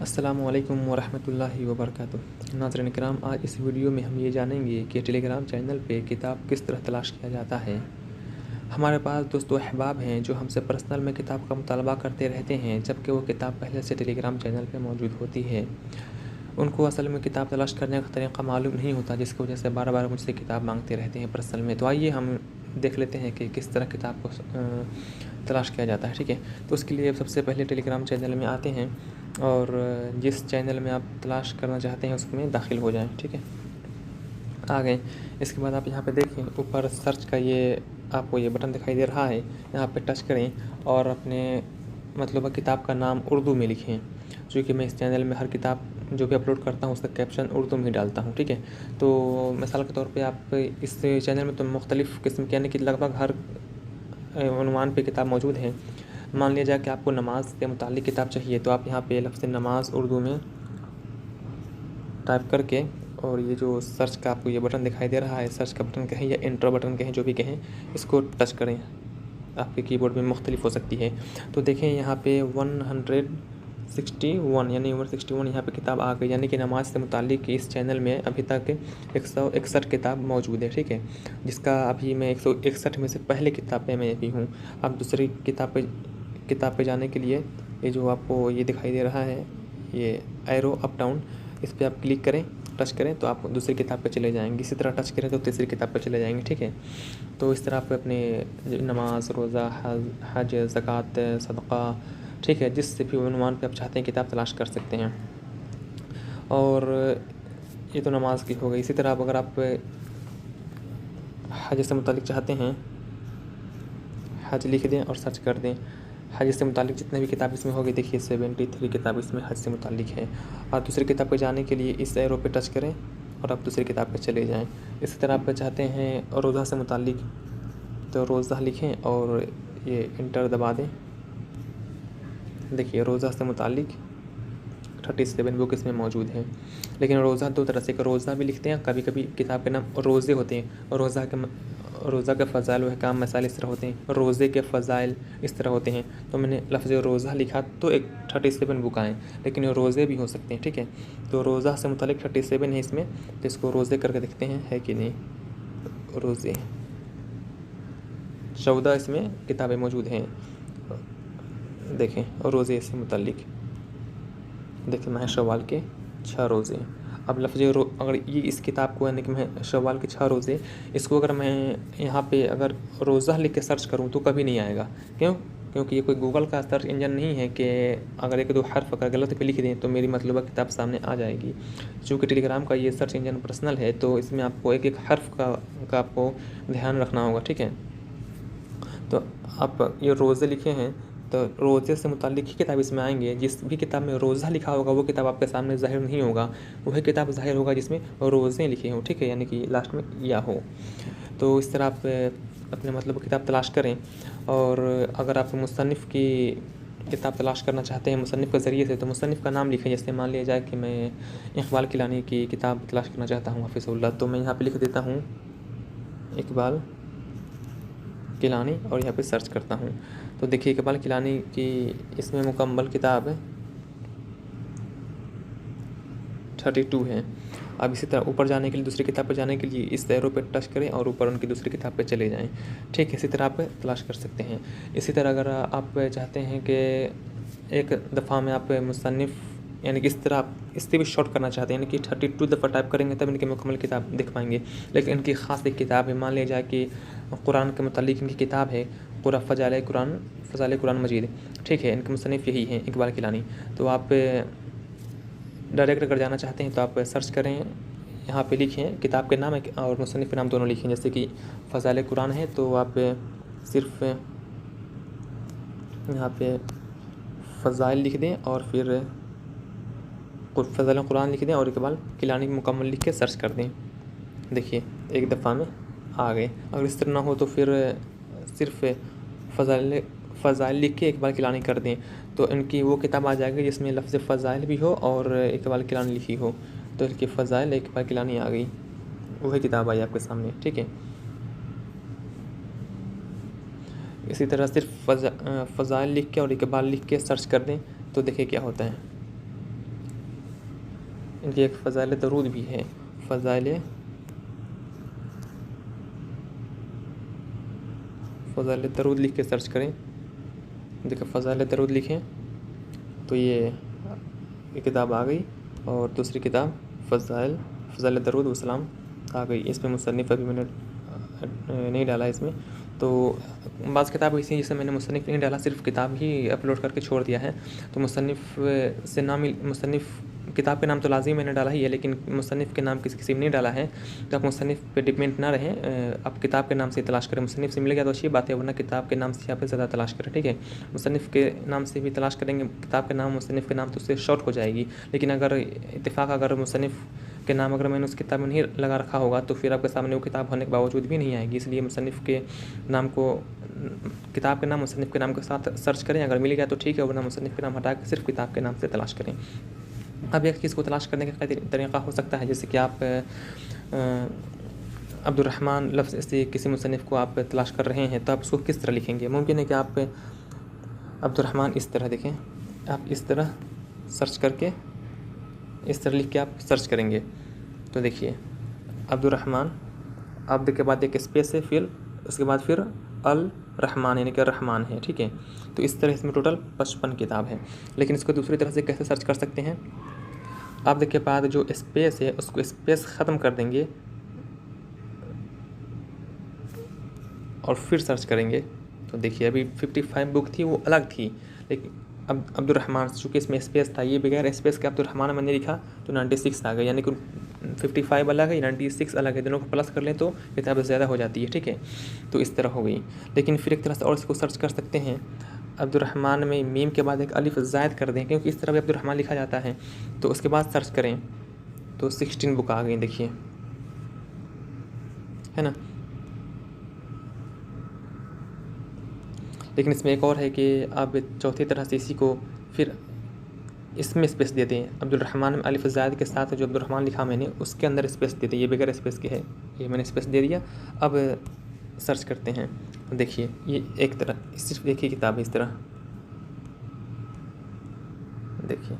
अस्सलामुअलैकुम वरहमतुल्लाहि वबरकातुहू। नाज़रीन किराम, आज इस वीडियो में हम ये जानेंगे कि टेलीग्राम चैनल पे किताब किस तरह तलाश किया जाता है। हमारे पास दोस्तों अहबाब हैं जो हमसे पर्सनल में किताब का मुतालबा करते रहते हैं, जबकि वो किताब पहले से टेलीग्राम चैनल पे मौजूद होती है। उनको असल में किताब तलाश करने का तरीक़ा मालूम नहीं होता, जिसकी वजह से बार बार मुझसे किताब मांगते रहते हैं पर्सनल में। तो आइए हम देख लेते हैं कि किस तरह किताब को तलाश किया जाता है। ठीक है, तो उसके लिए सबसे पहले टेलीग्राम चैनल में आते हैं और जिस चैनल में आप तलाश करना चाहते हैं उसमें दाखिल हो जाएं। ठीक है, आ गए। इसके बाद आप यहाँ पे देखें, ऊपर सर्च का ये आपको ये बटन दिखाई दे रहा है, यहाँ पे टच करें और अपने मतलब किताब का नाम उर्दू में लिखें। क्योंकि मैं इस चैनल में हर किताब जो भी अपलोड करता हूँ उसका कैप्शन उर्दू में ही डालता हूँ। ठीक है, तो मिसाल के तौर पे आप इस चैनल में तो मुख्तलिफ़ किस्म के यानी कि लगभग हर उन्वान पे किताब मौजूद है। मान लिया जाए कि आपको नमाज से मुताल्लिक़ किताब चाहिए, तो आप यहाँ पे लफ्ज़ नमाज उर्दू में टाइप करके और ये जो सर्च का आपको ये बटन दिखाई दे रहा है, सर्च का बटन कहें या एंटर बटन कहें, जो भी कहें, इसको टच करें। आपके कीबोर्ड में मुख्तलिफ हो सकती है। तो देखें यहाँ पे 161 यानी 161 यहाँ पे किताब आ गई, यानी कि नमाज से मुताल्लिक़ इस चैनल में अभी तक 161 किताब मौजूद है। ठीक है, जिसका अभी मैं 161 में से पहले किताब पे मैं भी हूँ। अब दूसरी किताब पे जाने के लिए ये जो आपको ये दिखाई दे रहा है, ये एरो अप डाउन, इस पर आप क्लिक करें, टच करें तो आप दूसरी किताब पे चले जाएंगे। इसी तरह टच करें तो तीसरी किताब पे चले जाएंगे। ठीक है, तो इस तरह आप अपने नमाज, रोज़ा, हज, ज़कात, सदक़ा, ठीक है, जिस भी उन्वान पे आप चाहते हैं किताब तलाश कर सकते हैं। और ये तो नमाज की हो गई। इसी तरह अगर आप हज से मुताल्लिक़ चाहते हैं, हज लिख दें और सर्च कर दें। हज से मुताल्लिक़ जितने भी किताब इसमें होगी, देखिए 73 किताब इसमें हज से मुताल्लिक़ है। और दूसरी किताब पे जाने के लिए इस एरो पे टच करें और आप दूसरी किताब पे चले जाएं। इसी तरह आप चाहते हैं रोज़ा से मुताल्लिक़, तो रोज़ा लिखें और ये इंटर दबा दें। देखिए रोज़ा से मुताल्लिक़ 37 बुक इसमें मौजूद है। लेकिन रोज़ा दो तरह से, रोज़ा भी लिखते हैं, कभी कभी किताब के नाम रोज़े होते हैं। रोज़ा के फ़ज़ाइल व अहकाम मसाइल इस तरह होते हैं, रोज़े के फ़ज़ाइल इस तरह होते हैं। तो मैंने लफ्ज़ रोज़ा लिखा तो एक 37 बुक आएँ, लेकिन रोज़े भी हो सकते हैं। ठीक है, तो रोज़ा से मुताल्लिक़ 37 है इसमें, तो इसको रोज़े करके देखते हैं है कि नहीं। रोज़े 14 इसमें किताबें मौजूद हैं। देखें रोज़े से मुताल्लिक़, देखिए माह शव्वाल के 6 रोज़े। अब लफ्ज़ अगर ये इस किताब को यानी कि मैं शव्वाल के 6 रोज़े, इसको अगर मैं यहाँ पे अगर रोज़ा लिख के सर्च करूँ तो कभी नहीं आएगा। क्यों? क्योंकि ये कोई गूगल का सर्च इंजन नहीं है कि अगर एक दो हर्फ अगर गलत पे लिख दें तो मेरी मतलूबा किताब सामने आ जाएगी। चूँकि टेलीग्राम का ये सर्च इंजन पर्सनल है, तो इसमें आपको एक एक हर्फ का आपको ध्यान रखना होगा। ठीक है, तो आप ये रोज़े लिखे हैं तो रोज़े से मुताल्लिक़ ही किताब इसमें आएंगे। जिस भी किताब में रोज़ा लिखा होगा वो किताब आपके सामने ज़ाहिर नहीं होगा, वही किताब ज़ाहिर होगा जिसमें रोज़े लिखे हों। ठीक है, यानी कि लास्ट में या हो। तो इस तरह आप अपने मतलब किताब तलाश करें। और अगर आप मुसन्निफ़ की किताब तलाश करना चाहते हैं मुसन्निफ़ के ज़रिए से, तो मुसन्निफ़ का नाम लिखें। जैसे मान लिया जाए कि मैं इक़बाल किलानी की किताब तलाश करना चाहता हूँ, हफ़िज़हुल्लाह, तो मैं यहाँ पर लिख देता हूँ इक़बाल किलानी और यहाँ पे सर्च करता हूँ। तो देखिए इक़बाल किलानी की इसमें मुकम्मल किताब 32 है। अब इसी तरह ऊपर जाने के लिए, दूसरी किताब पर जाने के लिए इस एरो पे टच करें और ऊपर उनकी दूसरी किताब पे चले जाएं। ठीक है, इसी तरह आप तलाश कर सकते हैं। इसी तरह अगर आप चाहते हैं कि एक दफ़ा में आप मुसन्निफ़ यानी कि इस तरह आप इससे भी शॉर्ट करना चाहते हैं, यानी कि 32 दफ़ा टाइप करेंगे तब इनकी मुकम्मल किताब दिख पाएंगे। लेकिन इनकी ख़ास एक किताब है, मान लिया जाए कि कुरान के मुताल्लिक़ इनकी किताब है फ़ज़ाइल कुरान मजीद। ठीक है, इनके मुसन्निफ़ यही हैं इक़बाल किलानी। तो आप डायरेक्ट अगर जाना चाहते हैं तो आप सर्च करें, यहाँ पे लिखें किताब के नाम और मुसन्निफ़ के नाम दोनों लिखें। जैसे कि फ़ज़ाइल कुरान है तो आप सिर्फ़ यहाँ पे फ़ज़ाइल लिख दें और फिर फ़ज़ाइल कुरान लिख दें और इक़बाल किलानी मुकम्मल लिख के सर्च कर दें। देखिए एक दफ़ा में आ गए। अगर इस तरह ना हो तो फिर सिर्फ़ फ़ज़ाइल लिख के इक़बाल किलानी कर दें, तो इनकी वो किताब आ जाएगी जिसमें लफ्ज़ फ़ज़ाइल भी हो और इक़बाल किलानी लिखी हो। तो इनकी फ़ज़ाइल इक़बाल किलानी आ गई, वही किताब आई आपके सामने। ठीक है, इसी तरह सिर्फ फ़ज़ाइल लिख के और इक़बाल लिख के सर्च कर दें तो देखिए क्या होता है। इनकी एक फ़ज़ाइल दरूद भी है। फ़ज़ाइल दरूद लिख के सर्च करें। देखो फ़ज़ाइल दरूद लिखें तो ये किताब आ गई, और दूसरी किताब फ़ज़ाइल दरूद व सलाम आ गई। इसमें मुसन्निफ़ अभी मैंने नहीं डाला इसमें, तो बाज़ किताब ऐसी हैं जिसमें मैंने मुसन्निफ़ नहीं डाला, सिर्फ किताब ही अपलोड करके छोड़ दिया है। तो मुसन्निफ़ से नाम मुसन्निफ़ किताब के नाम तो लाज़िम मैंने डाला ही है, लेकिन मुसन्निफ़ के नाम किसी में नहीं डाला है। तो आप मुसन्निफ़ पे डिपेंड ना रहें, आप किताब के नाम से तलाश करें। मुसन्निफ़ से मिल गया तो अच्छी बात है, वरना किताब के नाम से आप ज़्यादा तलाश करें, ठीक है। मुसन्निफ़ के नाम से भी तलाश करेंगे, किताब के नाम मुसन्निफ़ के नाम तो उससे शॉर्ट हो जाएगी। लेकिन अगर इत्तेफ़ाक़ अगर मुसन्निफ़ के नाम अगर मैंने उस किताब में नहीं लगा रखा होगा तो फिर आपके सामने वो किताब होने के बावजूद भी नहीं आएगी। इसलिए मुसन्निफ़ के नाम को, किताब के नाम मुसन्निफ़ के नाम के साथ सर्च करें, अगर मिल गया तो ठीक है, वरना मुसन्निफ़ के नाम हटा के सिर्फ किताब के नाम से तलाश करें। अब एक चीज़ को तलाश करने का कई तरीक़ा हो सकता है, जैसे कि आप अब्दुर्रहमान लफ्ज़ से किसी मुसन्निफ़ को आप तलाश कर रहे हैं, तो आप उसको किस तरह लिखेंगे। मुमकिन है कि आप अब्दुर्रहमान इस तरह देखें, आप इस तरह सर्च करके इस तरह लिख के आप सर्च करेंगे तो देखिए अब्दुर्रहमान, अब्द के बाद एक स्पेस है, फिर उसके बाद फिर अल रहमान यानी कि रहमान है, ठीक है। तो इस तरह इसमें टोटल 55 किताब है। लेकिन इसको दूसरी तरह से कैसे सर्च कर सकते हैं, अब्द के बाद जो स्पेस है उसको स्पेस ख़त्म कर देंगे और फिर सर्च करेंगे। तो देखिए अभी 55 बुक थी वो अलग थी, लेकिन अब अब्दुर्रहमान चूँकि इसमें स्पेस था, ये बगैर स्पेस के अब्दुर्रहमान मैंने लिखा तो 96 आ गई, यानी कि 55 अलग है, 96 अलग है, दोनों को प्लस कर लें तो किताब ज़्यादा हो जाती है, ठीक है। तो इस तरह हो गई। लेकिन फिर एक तरह से और इसको सर्च कर सकते हैं, अब्दुर्रहमान में मीम के बाद एक अलिफ ज़ायद कर दें, क्योंकि इस तरह भी अब्दुर्रहमान लिखा जाता है। तो उसके बाद सर्च करें तो 16 बुक आ गई, देखिए, है ना। लेकिन इसमें एक और है कि आप चौथी तरह से इसी को फिर इसमें स्पेस दे दें। अब्दुर्रहमान में अलिफ ज़ायद के साथ जो अब्दुर्रहमान लिखा मैंने उसके अंदर स्पेस दे दें, ये बगैर स्पेस के है, ये मैंने स्पेस दे दिया। अब सर्च करते हैं, देखिए ये एक तरह सिर्फ एक ही किताब है इस तरह, देखिए।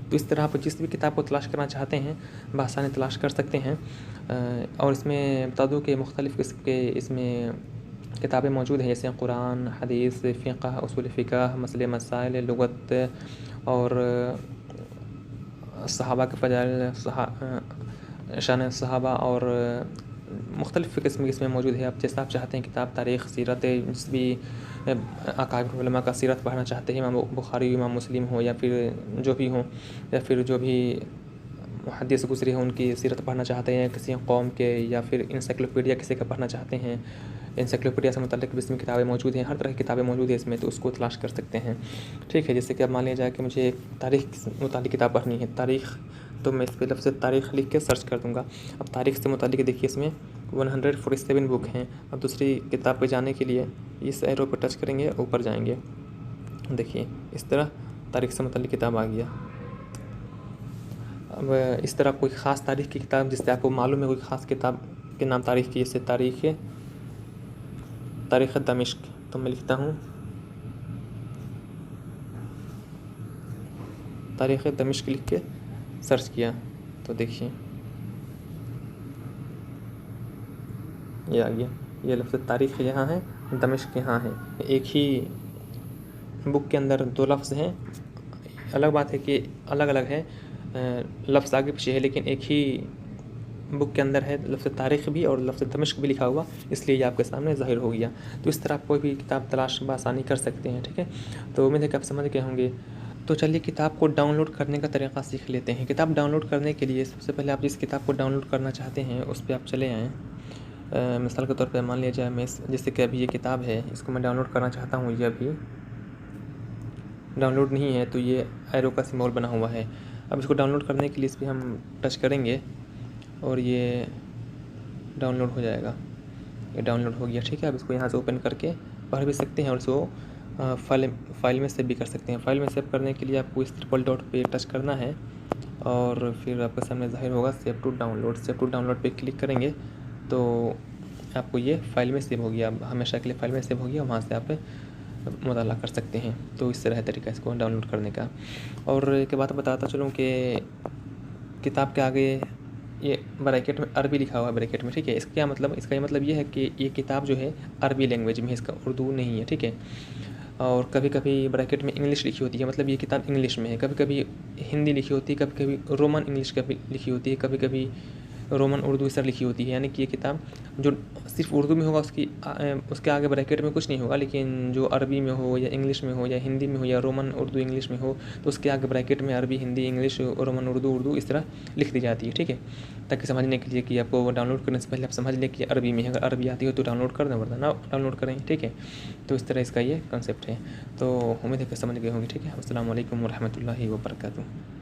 तो इस तरह आप जिस भी किताब को तलाश करना चाहते हैं बआसानी तलाश कर सकते हैं। और इसमें बता दूँ कि मुख्तलिफ़ किस्म के इसमें किताबें मौजूद हैं, जैसे कुरान, हदीस, फ़िक़्ह, उसूल फ़िक़्ह, मसले मसाइल, लुग़त और सहाबा के फ़ज़ाइल, शान सहाबा और मुख्तलिफ़ किस्म की इसमें मौजूद है। आप जैसा आप चाहते हैं किताब, तारीख़, सीरत, जिस भी अकाबिर उलमा का सीरत पढ़ना चाहते हैं, इमाम बुखारी, इमाम मुस्लिम हो या फिर जो भी हों, या फिर जो भी मुहद्दिस गुज़रे हैं उनकी सीरत पढ़ना चाहते हैं, किसी कौम के, या फिर इंसाइक्लोपीडिया किसी का पढ़ना चाहते हैं, इंसाइक्लोपीडिया से मुतल्लिक़ भी इसमें किताबें मौजूद हैं, हर तरह की किताबें मौजूद है इसमें, तो उसको तलाश कर सकते हैं, ठीक है। जैसे कि अब मान लिया जाए कि मुझे तारीख़ से मुताल्लिक़ किताब पढ़नी है, तारीख़, तो मैं इस पर लफ्ज़ तारीख़ लिख के सर्च कर दूँगा। अब तारीख़ से मुताल्लिक़ देखिए इसमें 147 बुक हैं। अब दूसरी किताब पे जाने के लिए इस एरो पर टच करेंगे, ऊपर जाएंगे, देखिए इस तरह तारीख़ से मुताल्लिक़ किताब आ गया। अब इस तरह कोई ख़ास तारीख़ की किताब जिससे आपको मालूम है कोई ख़ास किताब के नाम तारीख़ की, जैसे तारीख़ दमिश्क, तो मैं लिखता हूँ तारीख़ दमिश्क लिख के सर्च किया तो देखिए ये आ गया। ये लफ्ज़ तारीख़ यहाँ है, दमिश्क यहाँ है, एक ही बुक के अंदर दो लफ्ज़ हैं। अलग बात है कि अलग अलग है, लफ्ज़ आगे पीछे है, लेकिन एक ही बुक के अंदर है लफ्ज़ तारीख़ भी और लफ्ज़ दमिश्क भी लिखा हुआ, इसलिए ये आपके सामने ज़ाहिर हो गया। तो इस तरह आप कोई भी किताब तलाश बआसानी कर सकते हैं, ठीक है। तो उम्मीद है कि आप समझ गए होंगे। तो चलिए किताब को डाउनलोड करने का तरीक़ा सीख लेते हैं। किताब डाउनलोड करने के लिए सबसे पहले आप जिस किताब को डाउनलोड करना चाहते हैं उस पर आप चले आएँ। मिसाल के तौर पे मान लिया जाए मैं जैसे कि अभी ये किताब है, इसको मैं डाउनलोड करना चाहता हूँ, ये अभी डाउनलोड नहीं है, तो ये एरो का सिंबल बना हुआ है। अब इसको डाउनलोड करने के लिए इस पर हम टच करेंगे और ये डाउनलोड हो जाएगा। ये डाउनलोड हो गया, ठीक है। अब इसको यहाँ से ओपन करके पढ़ भी सकते हैं और इसको फाइल में सेव भी कर सकते हैं। फाइल में सेव करने के लिए आपको इस ट्रिपल डॉट पे टच करना है और फिर आपके सामने ज़ाहिर होगा save to download. Save to download पे क्लिक करेंगे तो आपको ये फ़ाइल में सेव हो गया, हमेशा के लिए फ़ाइल में सेव हो गया, वहाँ से आप मुताला कर सकते हैं। तो इस तरह तरीका इसको डाउनलोड करने का। और एक बात बताता चलूँ कि किताब के आगे ये ब्रैकेट में अरबी लिखा हुआ है ब्रैकेट में, ठीक है। इसका क्या मतलब, इसका ये मतलब ये है कि ये किताब जो है अरबी लैंग्वेज में है, इसका उर्दू नहीं है, ठीक है। और कभी कभी ब्रैकेट में इंग्लिश लिखी होती है, मतलब ये किताब इंग्लिश में है। कभी कभी हिंदी लिखी होती है, कभी कभी रोमन इंग्लिश कभी लिखी होती है, कभी कभी रोमन उर्दू इस तरह लिखी होती है। यानी कि ये किताब जो सिर्फ उर्दू में होगा उसके आगे ब्रैकेट में कुछ नहीं होगा, लेकिन जो अरबी में हो या इंग्लिश में हो या हिंदी में हो या रोमन उर्दू इंग्लिश में हो तो उसके आगे ब्रैकेट में अरबी हिंदी इंग्लिश रोमन उर्दू इस तरह लिख दी जाती है, ठीक है। ताकि समझने के लिए कि आपको डाउनलोड करने से पहले आप समझ लें कि अरबी में है। अगर अरबी आती हो तो डाउनलोड कर दें, वरना ना डाउनलोड करें, ठीक है। तो इस तरह इसका ये कंसेप्ट है। तो उम्मीद है कि समझ गए होंगे, ठीक है। अस्सलाम वालेकुम रहमतुल्लाहि व बरकातुहू।